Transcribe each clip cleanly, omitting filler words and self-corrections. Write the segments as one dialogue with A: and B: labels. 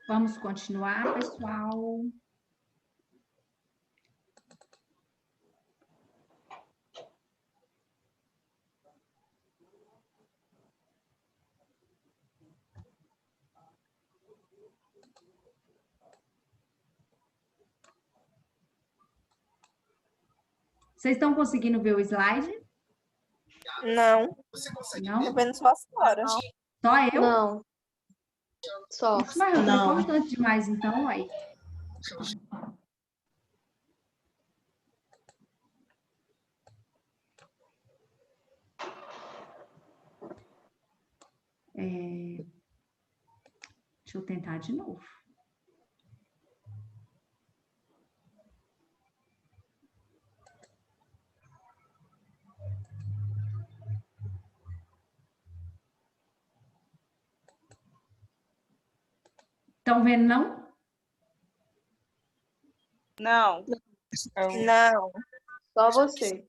A: Vamos continuar, pessoal. Vocês estão conseguindo ver o slide?
B: Não.
A: Não?
B: Tô vendo só a senhora.
A: Só eu?
C: Não. Só.
A: Isso, mas é importante demais, então, aí. Deixa eu tentar de novo. Estão vendo, não?
B: Não. Não.
C: Só você.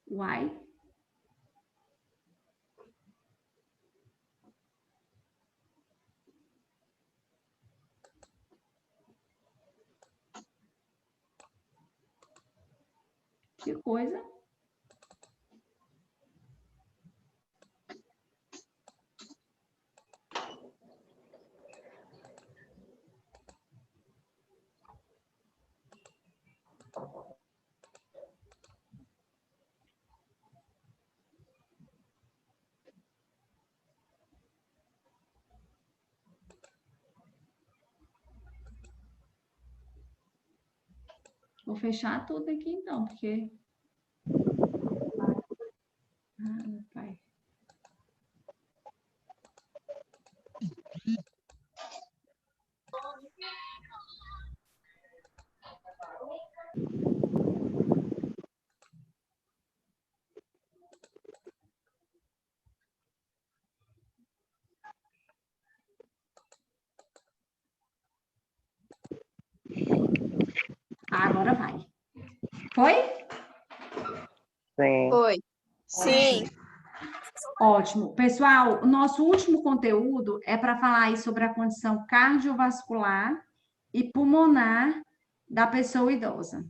A: Uai. Que coisa. Vou fechar tudo aqui, então, porque... Ah, meu pai. Agora vai. Foi?
D: Sim.
B: Foi. Sim.
A: Ótimo. Pessoal, o nosso último conteúdo é para falar aí sobre a condição cardiovascular e pulmonar da pessoa idosa.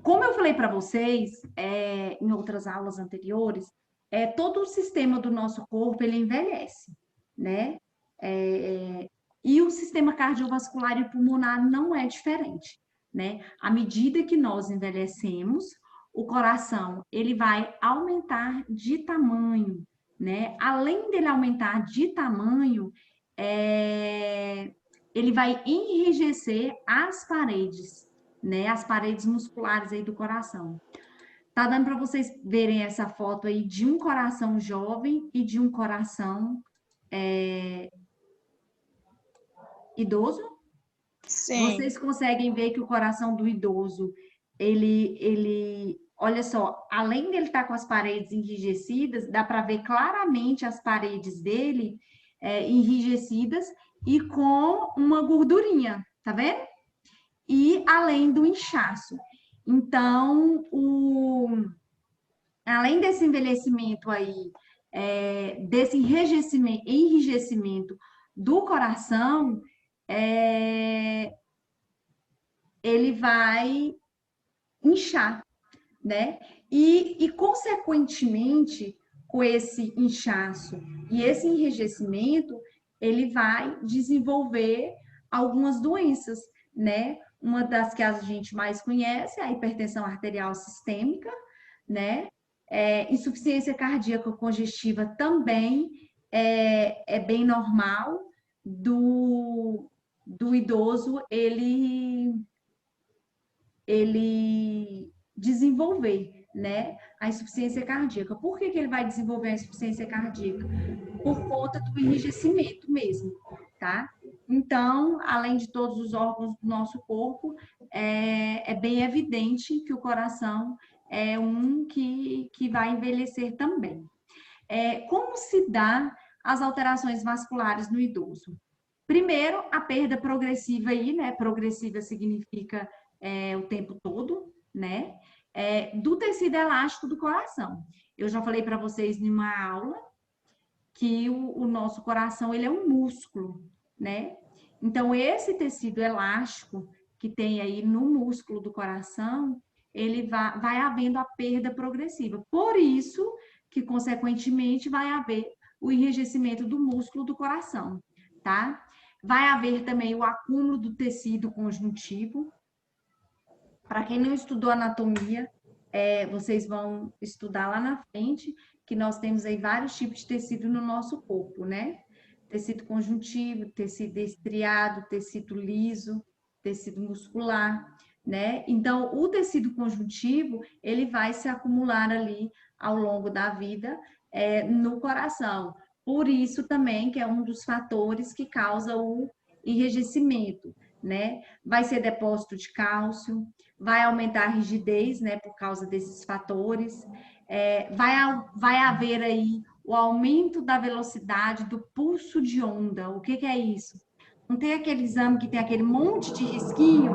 A: Como eu falei para vocês, em outras aulas anteriores, todo o sistema do nosso corpo, ele envelhece, né? E o sistema cardiovascular e pulmonar não é diferente, né? À medida que nós envelhecemos, o coração, ele vai aumentar de tamanho, né? Além dele aumentar de tamanho, ele vai enrijecer as paredes, né? As paredes musculares aí do coração. Tá dando para vocês verem essa foto aí de um coração jovem e de um coração idoso?
B: Sim.
A: Vocês conseguem ver que o coração do idoso, olha só, além dele estar com as paredes enrijecidas, dá para ver claramente as paredes dele enrijecidas e com uma gordurinha, tá vendo? E além do inchaço. Então, além desse envelhecimento aí, desse enrijecimento do coração, ele vai inchar, né? E, consequentemente, com esse inchaço e esse enrijecimento, ele vai desenvolver algumas doenças, né? Uma das que a gente mais conhece é a hipertensão arterial sistêmica, né? Insuficiência cardíaca congestiva também é bem normal do idoso ele desenvolver, né, a insuficiência cardíaca. Por que ele vai desenvolver a insuficiência cardíaca? Por conta do enrijecimento mesmo, tá? Então, além de todos os órgãos do nosso corpo, é bem evidente que o coração é um que vai envelhecer também. Como se dá as alterações vasculares no idoso? Primeiro, a perda progressiva aí, né? Progressiva significa o tempo todo, né? Do tecido elástico do coração. Eu já falei para vocês numa aula que o nosso coração, ele é um músculo, né? Então, esse tecido elástico que tem aí no músculo do coração, ele vai havendo a perda progressiva. Por isso que, consequentemente, vai haver o enrijecimento do músculo do coração, tá? Vai haver também o acúmulo do tecido conjuntivo. Para quem não estudou anatomia, vocês vão estudar lá na frente, que nós temos aí vários tipos de tecido no nosso corpo, né? Tecido conjuntivo, tecido estriado, tecido liso, tecido muscular, né? Então, o tecido conjuntivo, ele vai se acumular ali ao longo da vida no coração. Por isso também que é um dos fatores que causa o enrijecimento, né? Vai ser depósito de cálcio, vai aumentar a rigidez, né, por causa desses fatores. Vai haver aí o aumento da velocidade do pulso de onda. O que é isso? Não tem aquele exame que tem aquele monte de risquinho?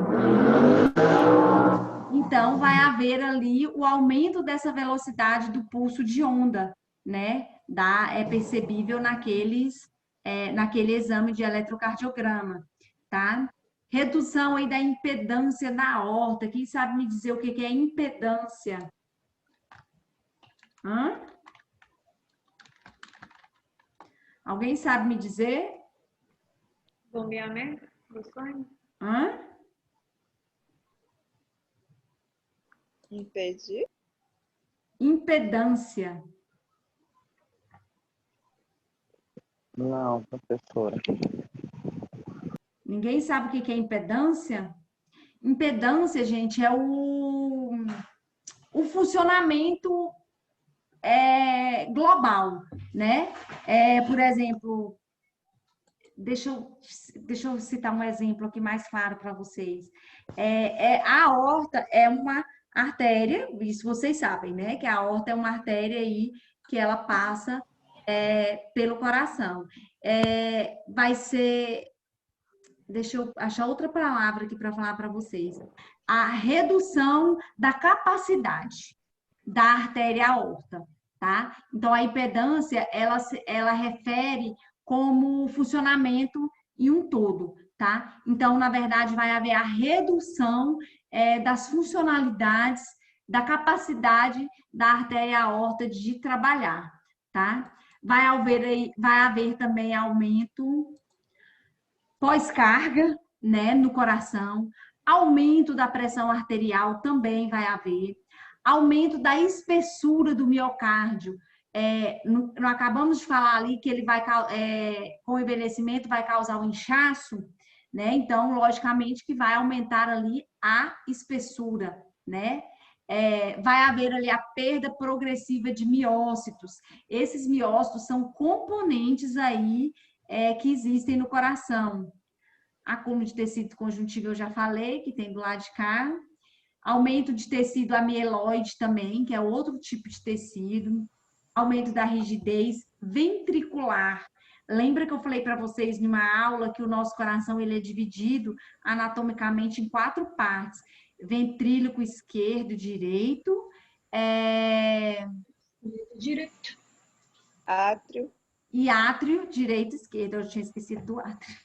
A: Então, vai haver ali o aumento dessa velocidade do pulso de onda, né? É percebível naquele exame de eletrocardiograma, tá? Redução aí da impedância da aorta. Quem sabe me dizer o que é impedância? Hã? Alguém sabe me dizer?
C: Bombeamento do sangue?
A: Hã?
B: Impedir?
A: Impedância.
D: Não, professora.
A: Ninguém sabe o que é impedância? Impedância, gente, é o funcionamento global, né? Por exemplo, deixa eu citar um exemplo aqui mais claro para vocês. A aorta é uma artéria, isso vocês sabem, né? Que a aorta é uma artéria aí que ela passa pelo coração. Vai ser, deixa eu achar outra palavra aqui para falar para vocês. A redução da capacidade da artéria aorta, tá? Então, a impedância, ela refere como funcionamento em um todo, tá? Então, na verdade, vai haver a redução das funcionalidades, da capacidade da artéria aorta de trabalhar, tá? Vai haver também aumento pós-carga, né, no coração, aumento da pressão arterial também vai haver, aumento da espessura do miocárdio. Não acabamos de falar ali que ele vai, com o envelhecimento, vai causar um inchaço, né? Então, logicamente, que vai aumentar ali a espessura, né? Vai haver ali a perda progressiva de miócitos. Esses miócitos são componentes aí que existem no coração. Acúmulo de tecido conjuntivo eu já falei, que tem do lado de cá. Aumento de tecido amiloide também, que é outro tipo de tecido. Aumento da rigidez ventricular. Lembra que eu falei para vocês numa aula que o nosso coração ele é dividido anatomicamente em 4 partes: ventríloco esquerdo e direito,
C: Direito.
B: Átrio.
A: e átrio direito e esquerdo. Eu tinha esquecido do átrio.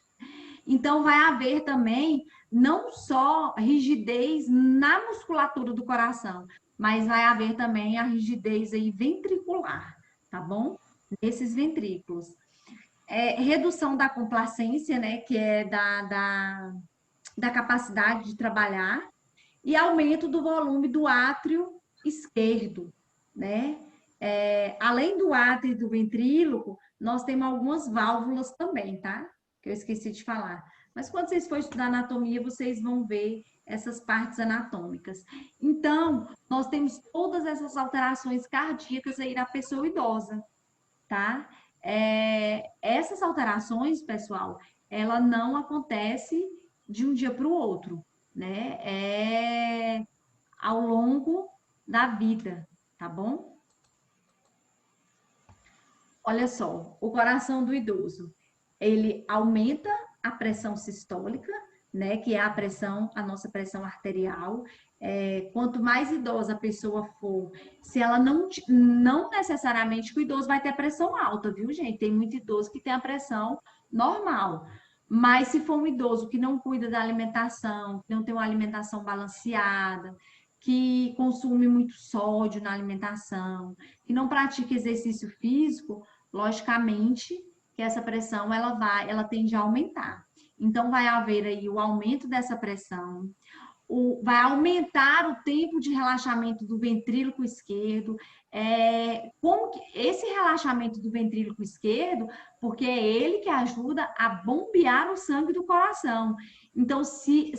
A: Então, vai haver também não só rigidez na musculatura do coração, mas vai haver também a rigidez aí ventricular, tá bom? Nesses ventrículos. Redução da complacência, né, que é da capacidade de trabalhar, e aumento do volume do átrio esquerdo, né? Além do átrio e do ventríloco, nós temos algumas válvulas também, tá? Que eu esqueci de falar. Mas quando vocês forem estudar anatomia, vocês vão ver essas partes anatômicas. Então, nós temos todas essas alterações cardíacas aí na pessoa idosa, tá? essas alterações, pessoal, ela não acontece de um dia para o outro, né? É ao longo da vida, tá bom? Olha só, o coração do idoso, ele aumenta a pressão sistólica, né, que é a nossa pressão arterial. Quanto mais idosa a pessoa for, se ela não necessariamente que o idoso vai ter pressão alta, viu, gente? Tem muito idoso que tem a pressão normal. Mas se for um idoso que não cuida da alimentação, que não tem uma alimentação balanceada, que consome muito sódio na alimentação, que não pratica exercício físico, logicamente que essa pressão ela tende a aumentar. Então vai haver aí o aumento dessa pressão, vai aumentar o tempo de relaxamento do ventrículo esquerdo. Como que esse relaxamento do ventrículo esquerdo, porque é ele que ajuda a bombear o sangue do coração. Então, se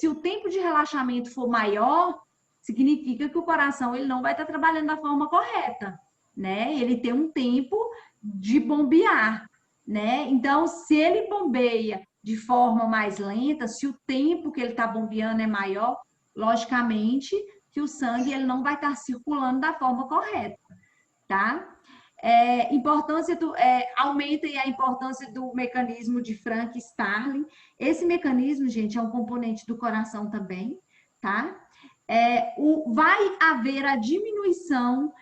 A: o tempo de relaxamento for maior, significa que o coração ele não vai estar trabalhando da forma correta, né? Ele tem um tempo de bombear, né? Então, se ele bombeia de forma mais lenta, se o tempo que ele está bombeando é maior, logicamente que o sangue ele não vai estar circulando da forma correta, tá? Aumenta a importância do mecanismo de Frank-Starling. Esse mecanismo, gente, é um componente do coração também, tá? Vai haver a diminuição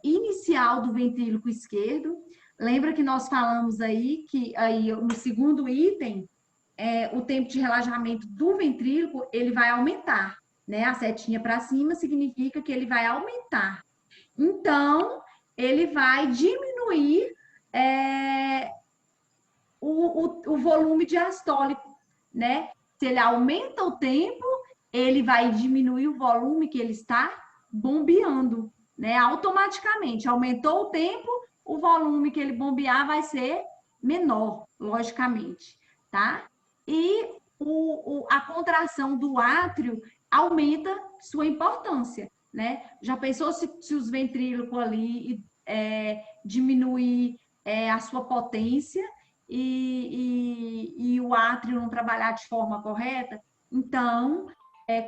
A: inicial do ventrículo esquerdo. Lembra que nós falamos aí que aí no segundo item, o tempo de relaxamento do ventrículo ele vai aumentar, né? A setinha para cima significa que ele vai aumentar. Então, ele vai diminuir o volume diastólico, né? Se ele aumenta o tempo, ele vai diminuir o volume que ele está bombeando, né? Automaticamente. Aumentou o tempo, o volume que ele bombear vai ser menor, logicamente, tá? E a contração do átrio aumenta sua importância, né? Já pensou se os ventrílocos ali diminuir a sua potência e o átrio não trabalhar de forma correta? Então,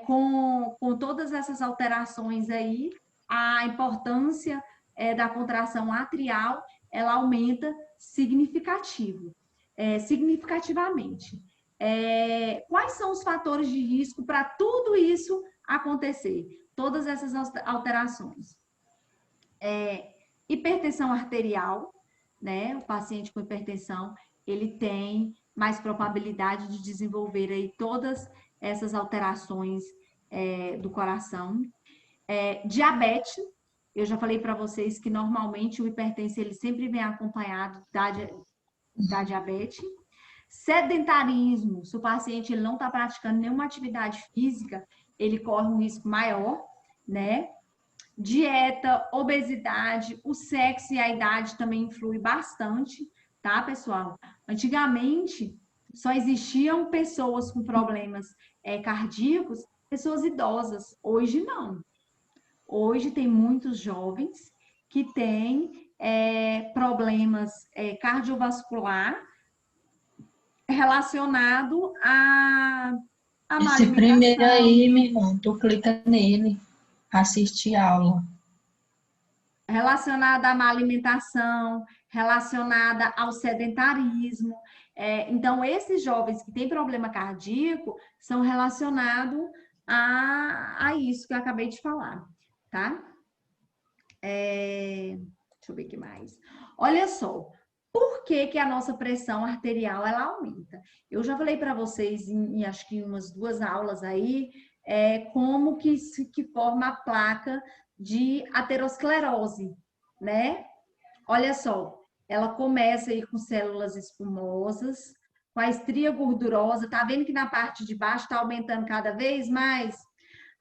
A: com todas essas alterações aí, a importância da contração atrial, ela aumenta significativamente. Quais são os fatores de risco para tudo isso acontecer? Todas essas alterações. Hipertensão arterial, né? O paciente com hipertensão, ele tem mais probabilidade de desenvolver aí todas essas alterações do coração. Diabetes, eu já falei para vocês que normalmente o hipertenso ele sempre vem acompanhado da diabetes. Sedentarismo, se o paciente ele não está praticando nenhuma atividade física, ele corre um risco maior, né? Dieta, obesidade, o sexo e a idade também influem bastante, tá, pessoal? Antigamente, só existiam pessoas com problemas cardíacos, pessoas idosas. Hoje, não. Hoje, tem muitos jovens que têm problemas cardiovascular relacionado à
E: Esse primeiro aí, meu irmão, tu clica nele, assiste aula.
A: Relacionada à má alimentação, relacionada ao sedentarismo. Então, esses jovens que têm problema cardíaco são relacionados a isso que eu acabei de falar, tá? Deixa eu ver o que mais. Olha só, por que a nossa pressão arterial ela aumenta? Eu já falei para vocês em acho que umas 2 aulas aí, como que forma a placa de aterosclerose, né? Olha só, ela começa aí com células espumosas, com a estria gordurosa, tá vendo que na parte de baixo tá aumentando cada vez mais?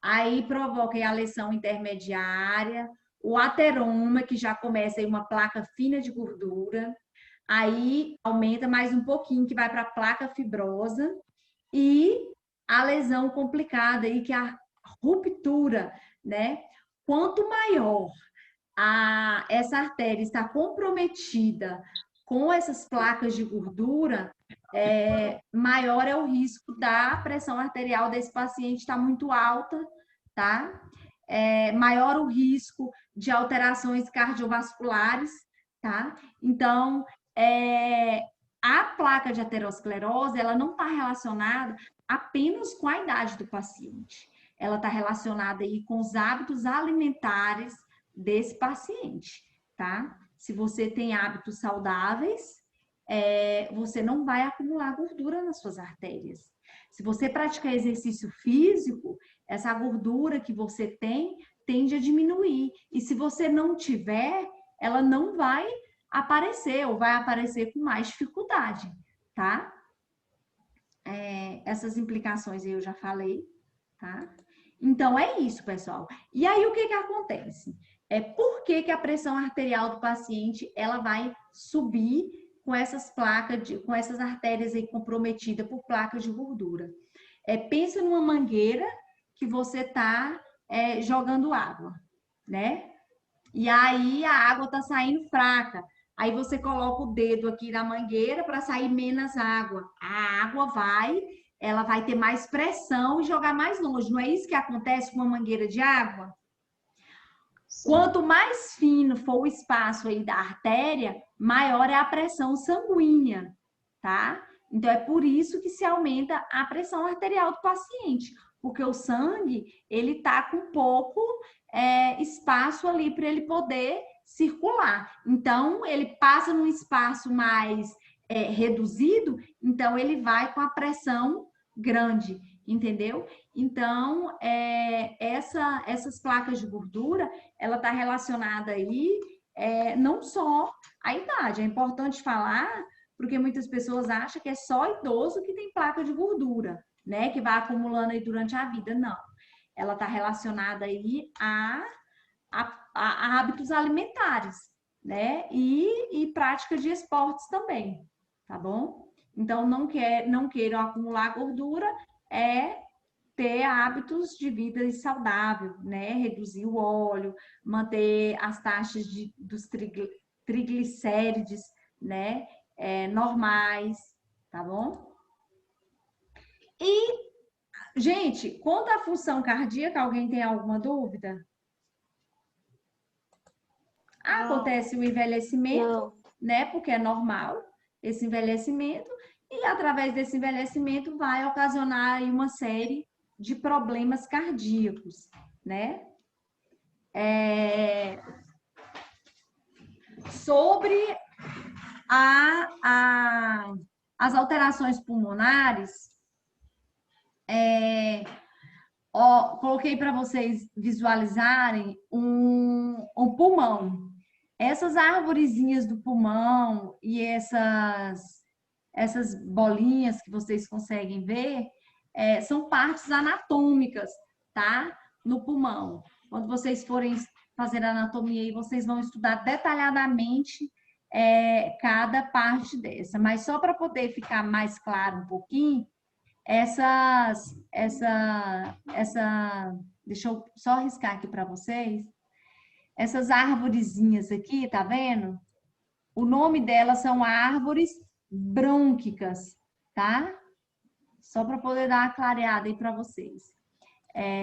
A: Aí provoca aí a lesão intermediária, o ateroma, que já começa aí uma placa fina de gordura, aí aumenta mais um pouquinho, que vai para a placa fibrosa, e a lesão complicada aí, que é a ruptura, né? Quanto maior essa artéria está comprometida com essas placas de gordura, maior é o risco da pressão arterial desse paciente estar muito alta, tá? Maior o risco de alterações cardiovasculares, tá? Então, a placa de aterosclerose, ela não está relacionada apenas com a idade do paciente. Ela está relacionada aí com os hábitos alimentares desse paciente, tá? Se você tem hábitos saudáveis, você não vai acumular gordura nas suas artérias. Se você praticar exercício físico, essa gordura que você tem tende a diminuir. E se você não tiver, ela não vai aparecer ou vai aparecer com mais dificuldade, tá? Essas implicações aí eu já falei, tá? Então, é isso, pessoal. E aí, o que que acontece? Por que a pressão arterial do paciente, ela vai subir com essas placas, com essas artérias aí comprometidas por placas de gordura? Pensa numa mangueira que você está jogando água, né? E aí, a água está saindo fraca. Aí, você coloca o dedo aqui na mangueira para sair menos água. A água ela vai ter mais pressão e jogar mais longe. Não é isso que acontece com uma mangueira de água? Sim. Quanto mais fino for o espaço aí da artéria, maior é a pressão sanguínea, tá? Então, é por isso que se aumenta a pressão arterial do paciente, porque o sangue, ele tá com pouco espaço ali para ele poder circular. Então, ele passa num espaço mais reduzido, então ele vai com a pressão grande, entendeu? Então, essas placas de gordura, ela está relacionada aí não só à idade. É importante falar, porque muitas pessoas acham que é só idoso que tem placa de gordura, né? Que vai acumulando aí durante a vida. Não. Ela está relacionada aí a hábitos alimentares, né? E prática de esportes também, tá bom? Então, não queiram acumular gordura, ter hábitos de vida saudável, né? Reduzir o óleo, manter as taxas dos triglicérides, né? Normais, tá bom? E, gente, quanto à função cardíaca, alguém tem alguma dúvida? Acontece o envelhecimento, né? Porque é normal esse envelhecimento, e através desse envelhecimento vai ocasionar aí uma série de problemas cardíacos, né? Sobre as alterações pulmonares, coloquei para vocês visualizarem um pulmão. Essas arvorezinhas do pulmão e essas bolinhas que vocês conseguem ver, são partes anatômicas, tá? No pulmão. Quando vocês forem fazer anatomia aí, vocês vão estudar detalhadamente cada parte dessa. Mas só para poder ficar mais claro um pouquinho, deixa eu só riscar aqui para vocês. Essas arvorezinhas aqui, tá vendo? O nome delas são árvores brônquicas, tá? Só para poder dar uma clareada aí para vocês.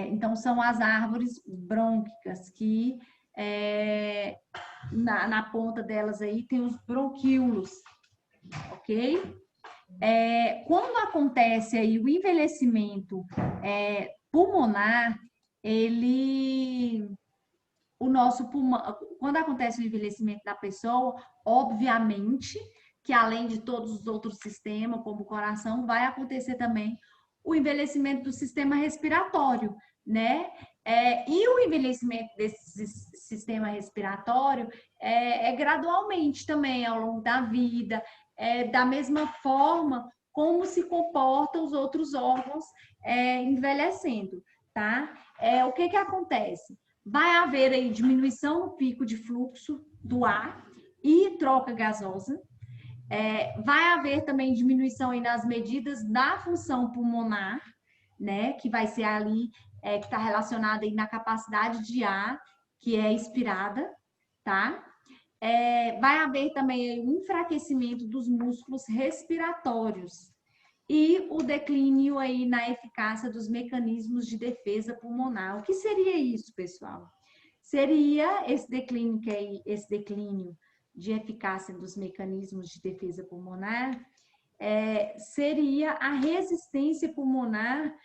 A: Então, são as árvores brônquicas que na ponta delas aí tem os bronquíolos, ok? Quando acontece aí o envelhecimento pulmonar, o nosso pulmão, quando acontece o envelhecimento da pessoa, obviamente que além de todos os outros sistemas, como o coração, vai acontecer também o envelhecimento do sistema respiratório, né? E o envelhecimento desse sistema respiratório gradualmente também ao longo da vida, da mesma forma como se comportam os outros órgãos envelhecendo, tá? O que acontece? Vai haver aí diminuição no pico de fluxo do ar e troca gasosa. Vai haver também diminuição aí nas medidas da função pulmonar, né? Que vai ser ali, que está relacionada aí na capacidade de ar que é expirada, tá? Vai haver também um enfraquecimento dos músculos respiratórios e o declínio aí na eficácia dos mecanismos de defesa pulmonar. O que seria isso, pessoal? Seria esse declínio de eficácia dos mecanismos de defesa pulmonar, seria a resistência pulmonar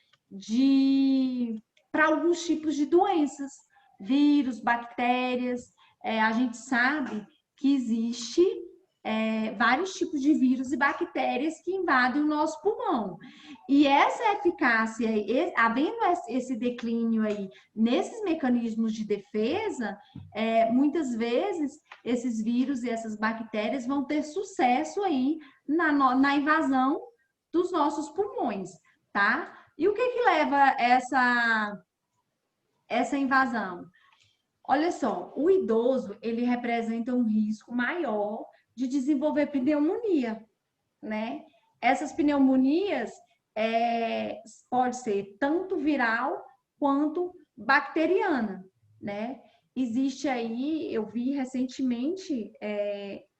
A: para alguns tipos de doenças, vírus, bactérias. A gente sabe que existe vários tipos de vírus e bactérias que invadem o nosso pulmão. E essa eficácia, havendo esse declínio aí nesses mecanismos de defesa, muitas vezes esses vírus e essas bactérias vão ter sucesso aí na invasão dos nossos pulmões, tá? E o que leva essa invasão? Olha só, o idoso, ele representa um risco maior de desenvolver pneumonia, né? Essas pneumonias pode ser tanto viral quanto bacteriana, né? Existe aí, eu vi recentemente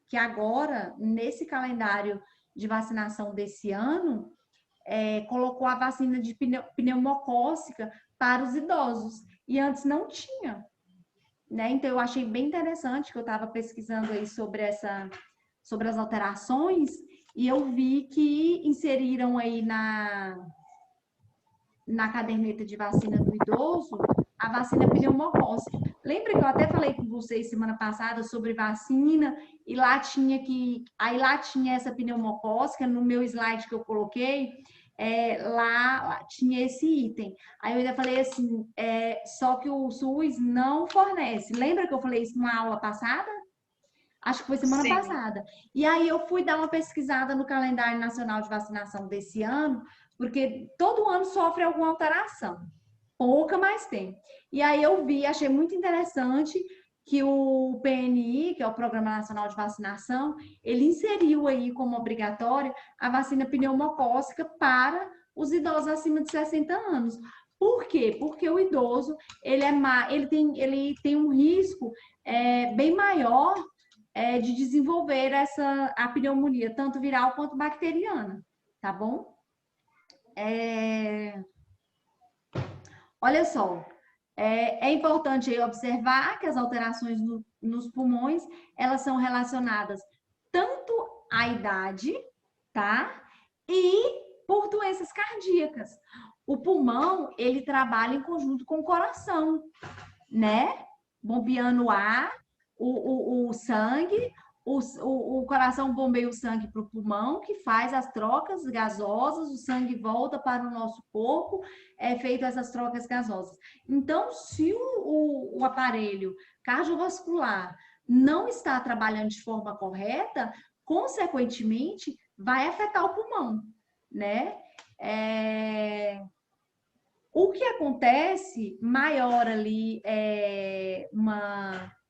A: que agora, nesse calendário de vacinação desse ano, colocou a vacina de pneumocócica para os idosos, e antes não tinha, né? Então, eu achei bem interessante que eu estava pesquisando aí sobre as alterações, e eu vi que inseriram aí na caderneta de vacina do idoso a vacina pneumocócica. Lembra que eu até falei com vocês semana passada sobre vacina, e lá tinha essa pneumocócica, no meu slide que eu coloquei, lá tinha esse item. Aí eu ainda falei assim, só que o SUS não fornece. Lembra que eu falei isso numa aula passada? Acho que foi semana passada. E aí eu fui dar uma pesquisada no calendário nacional de vacinação desse ano, porque todo ano sofre alguma alteração. Pouca, mas tem. E aí eu achei muito interessante que o PNI, que é o Programa Nacional de Vacinação, ele inseriu aí como obrigatória a vacina pneumocócica para os idosos acima de 60 anos. Por quê? Porque o idoso, ele tem um risco bem maior de desenvolver a pneumonia, tanto viral quanto bacteriana, tá bom? Olha só, é importante aí observar que as alterações nos pulmões, elas são relacionadas tanto à idade, tá? E por doenças cardíacas. O pulmão, ele trabalha em conjunto com o coração, né? Bombeando ar, o sangue, o coração bombeia o sangue para o pulmão, que faz as trocas gasosas, o sangue volta para o nosso corpo, feito essas trocas gasosas. Então, se o aparelho cardiovascular não está trabalhando de forma correta, consequentemente, vai afetar o pulmão, né? O que acontece maior ali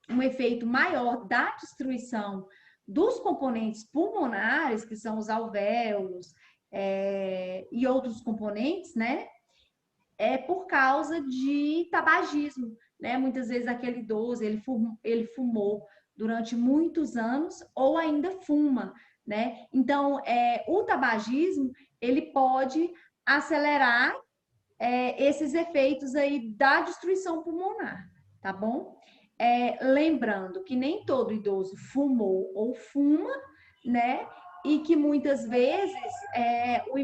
A: um efeito maior da destruição dos componentes pulmonares, que são os alvéolos e outros componentes, né? Por causa de tabagismo, né? Muitas vezes aquele idoso, ele fumou durante muitos anos ou ainda fuma, né? Então, o tabagismo, ele pode acelerar esses efeitos aí da destruição pulmonar, tá bom? Lembrando que nem todo idoso fumou ou fuma, né? E que muitas vezes o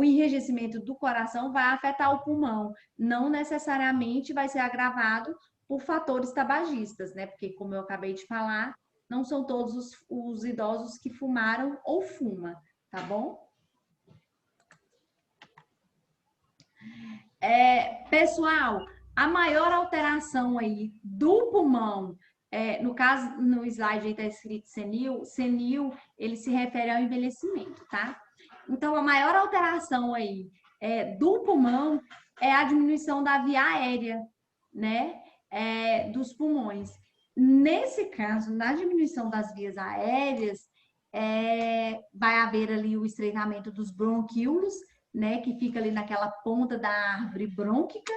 A: enrijecimento do coração vai afetar o pulmão. Não necessariamente vai ser agravado por fatores tabagistas, né? Porque, como eu acabei de falar, não são todos os idosos que fumaram ou fumam, tá bom? Pessoal, a maior alteração aí do pulmão, no caso, no slide aí está escrito senil, ele se refere ao envelhecimento, tá? Então, a maior alteração aí do pulmão é a diminuição da via aérea, né? Dos pulmões. Nesse caso, na diminuição das vias aéreas, vai haver ali o estreitamento dos bronquíolos, né, que fica ali naquela ponta da árvore brônquica,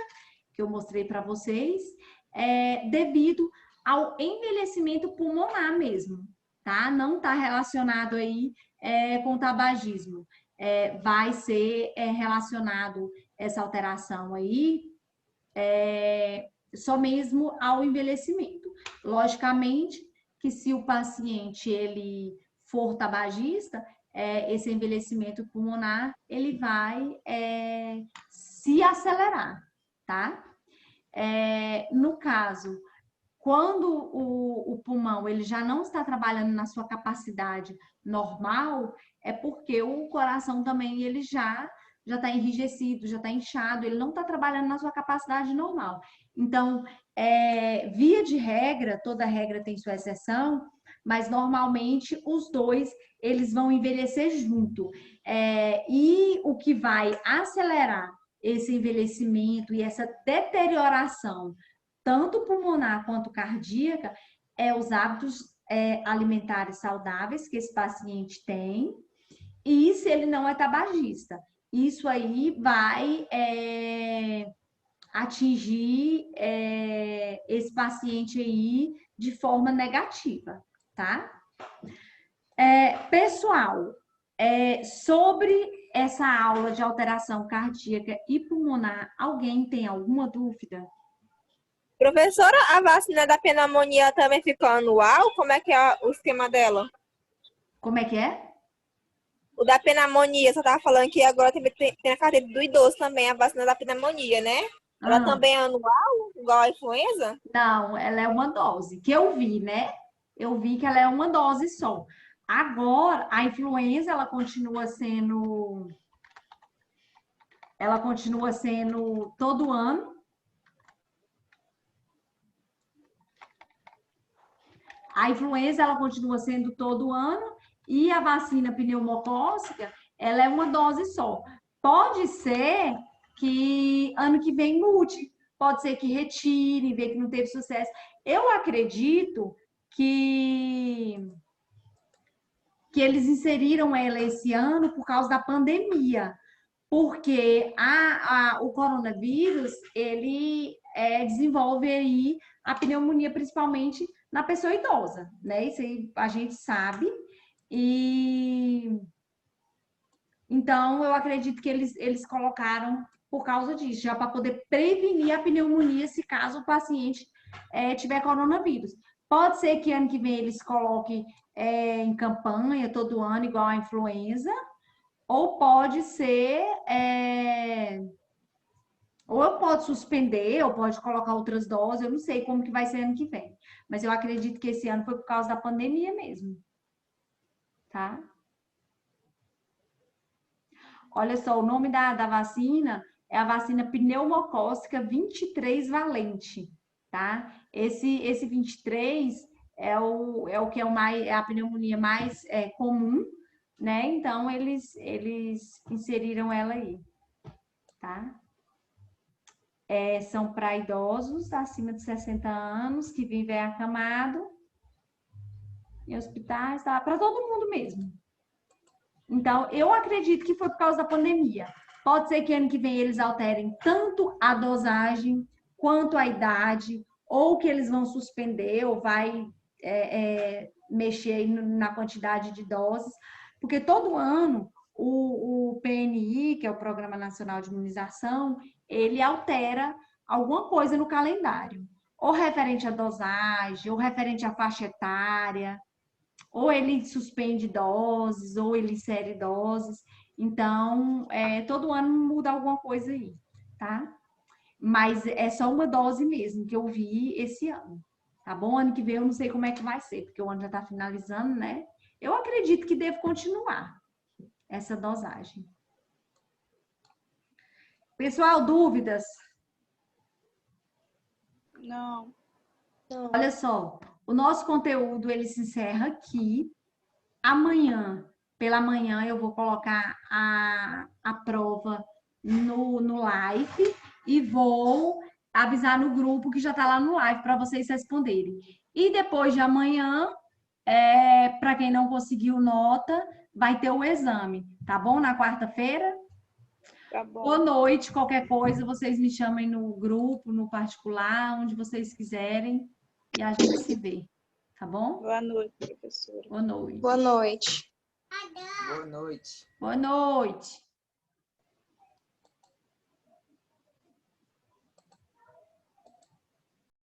A: que eu mostrei para vocês. devido ao envelhecimento pulmonar mesmo, tá? Não está relacionado aí com o tabagismo. Vai ser relacionado essa alteração aí só mesmo ao envelhecimento. Logicamente que se o paciente ele for tabagista, esse envelhecimento pulmonar ele vai se acelerar, tá? No caso, quando o pulmão ele já não está trabalhando na sua capacidade normal, é porque o coração também ele já está enrijecido, já está inchado, ele não está trabalhando na sua capacidade normal. Então, via de regra, toda regra tem sua exceção, mas normalmente os dois eles vão envelhecer junto. E o que vai acelerar esse envelhecimento e essa deterioração, tanto pulmonar quanto cardíaca, os hábitos alimentares saudáveis que esse paciente tem, e se ele não é tabagista. Isso aí vai atingir esse paciente aí de forma negativa, tá? Pessoal, sobre essa aula de alteração cardíaca e pulmonar, alguém tem alguma dúvida?
B: Professora, a vacina da pneumonia também fica anual? Como é que é o esquema dela?
A: Como é que é?
B: O da pneumonia, você estava falando que agora tem a carteira do idoso também, a vacina da pneumonia, né? Ela também é anual, igual a influenza?
A: Não, ela é uma dose, que eu vi, né? Eu vi que ela é uma dose só. Agora, a influenza, ela continua sendo todo ano. A influenza, ela continua sendo todo ano e a vacina pneumocócica, ela é uma dose só. Pode ser que ano que vem mude, pode ser que retire, vê que não teve sucesso. Eu acredito que eles inseriram ela esse ano por causa da pandemia, porque o coronavírus, ele desenvolve aí a pneumonia, principalmente na pessoa idosa, né? Isso aí a gente sabe. E então eu acredito que eles colocaram por causa disso, já para poder prevenir a pneumonia se caso o paciente tiver coronavírus. Pode ser que ano que vem eles coloquem em campanha todo ano, igual a influenza, ou pode ser ou eu posso suspender, ou pode colocar outras doses, eu não sei como que vai ser ano que vem. Mas eu acredito que esse ano foi por causa da pandemia mesmo. Tá? Olha só, o nome da vacina é a vacina pneumocócica 23 valente, tá? Esse 23 é o que é a pneumonia mais comum, né? Então, eles inseriram ela aí, tá? São para idosos acima de 60 anos que vivem acamado em hospitais, tá? Para todo mundo mesmo. Então, eu acredito que foi por causa da pandemia. Pode ser que ano que vem eles alterem tanto a dosagem quanto a idade, ou que eles vão suspender ou vai mexer na quantidade de doses, porque todo ano o PNI, que é o Programa Nacional de Imunização, ele altera alguma coisa no calendário, ou referente à dosagem, ou referente à faixa etária, ou ele suspende doses, ou ele insere doses. Então, todo ano muda alguma coisa aí, tá? Mas é só uma dose mesmo que eu vi esse ano, tá bom? Ano que vem eu não sei como é que vai ser, porque o ano já tá finalizando, né? Eu acredito que deve continuar essa dosagem. Pessoal, dúvidas?
C: Não.
A: Olha só, o nosso conteúdo ele se encerra aqui. Amanhã, pela manhã, eu vou colocar a prova no live e vou avisar no grupo que já está lá no live para vocês responderem. E depois de amanhã, para quem não conseguiu nota, vai ter o exame, tá bom? Na quarta-feira.
C: Tá bom.
A: Boa noite, qualquer coisa, vocês me chamem no grupo, no particular, onde vocês quiserem, e a gente se vê, tá bom?
C: Boa noite, professora.
A: Boa noite.
B: Boa noite.
F: Boa noite.
A: Boa noite.